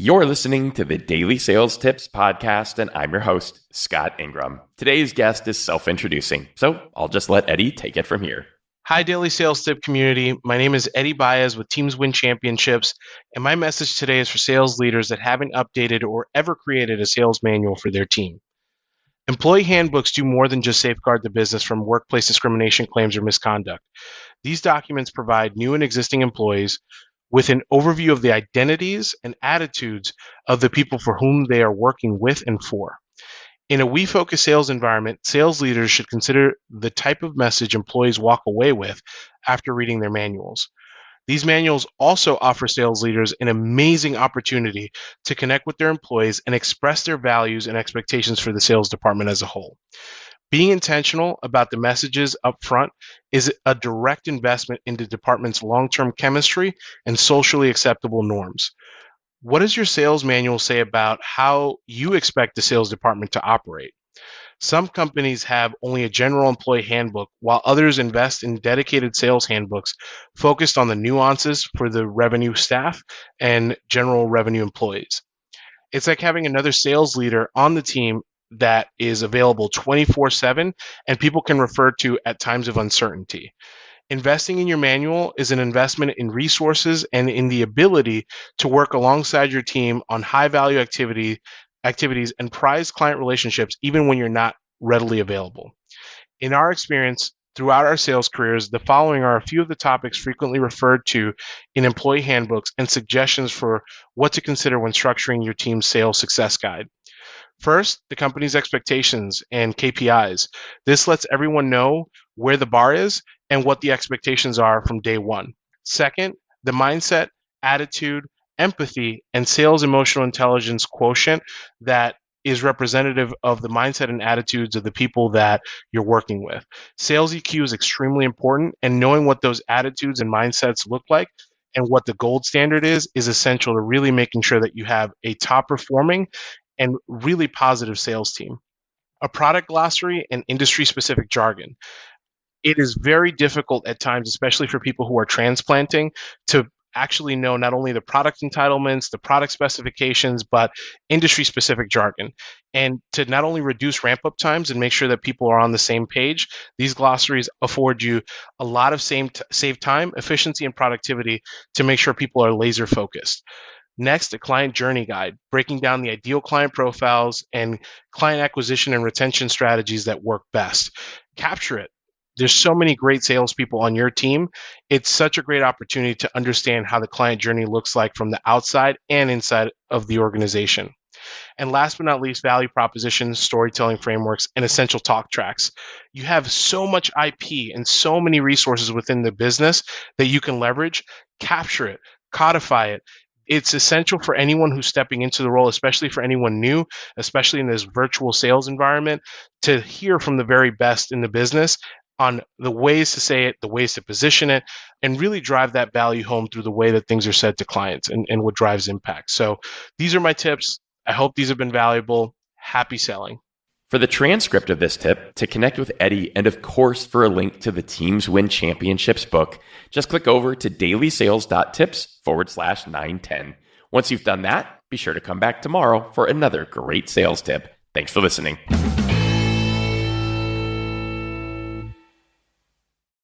You're listening to the Daily Sales Tips podcast, and I'm your host, Scott Ingram. Today's guest is self-introducing, so I'll just let Eddie take it from here. Hi, Daily Sales Tip community. My name is Eddie Baez with Teams Win Championships, and my message today is for sales leaders that haven't updated or ever created a sales manual for their team. Employee handbooks do more than just safeguard the business from workplace discrimination claims or misconduct. These documents provide new and existing employees with an overview of the identities and attitudes of the people for whom they are working with and for. In a we-focused sales environment, sales leaders should consider the type of message employees walk away with after reading their manuals. These manuals also offer sales leaders an amazing opportunity to connect with their employees and express their values and expectations for the sales department as a whole. Being intentional about the messages up front is a direct investment into the department's long-term chemistry and socially acceptable norms. What does your sales manual say about how you expect the sales department to operate? Some companies have only a general employee handbook, while others invest in dedicated sales handbooks focused on the nuances for the revenue staff and general revenue employees. It's like having another sales leader on the team that is available 24/7 and people can refer to at times of uncertainty. Investing in your manual is an investment in resources and in the ability to work alongside your team on high-value activities and prize client relationships even when you're not readily available. In our experience, throughout our sales careers, the following are a few of the topics frequently referred to in employee handbooks and suggestions for what to consider when structuring your team's sales success guide. First, the company's expectations and KPIs. This lets everyone know where the bar is and what the expectations are from day one. Second, the mindset, attitude, empathy, and sales emotional intelligence quotient that is representative of the mindset and attitudes of the people that you're working with. Sales EQ is extremely important, and knowing what those attitudes and mindsets look like and what the gold standard is essential to really making sure that you have a top performing and really positive sales team. A product glossary and industry-specific jargon. It is very difficult at times, especially for people who are transplanting, to actually know not only the product entitlements, the product specifications, but industry-specific jargon. And to not only reduce ramp-up times and make sure that people are on the same page, these glossaries afford you a lot of save time, efficiency, and productivity to make sure people are laser-focused. Next, a client journey guide, breaking down the ideal client profiles and client acquisition and retention strategies that work best. Capture it. There's so many great salespeople on your team. It's such a great opportunity to understand how the client journey looks like from the outside and inside of the organization. And last but not least, value propositions, storytelling frameworks, and essential talk tracks. You have so much IP and so many resources within the business that you can leverage. Capture it, codify it. It's essential for anyone who's stepping into the role, especially for anyone new, especially in this virtual sales environment, to hear from the very best in the business on the ways to say it, the ways to position it, and really drive that value home through the way that things are said to clients and what drives impact. So these are my tips. I hope these have been valuable. Happy selling. For the transcript of this tip, to connect with Eddie, and of course for a link to the Teams Win Championships book, just click over to DailySales.Tips/910. Once you've done that, be sure to come back tomorrow for another great sales tip. Thanks for listening.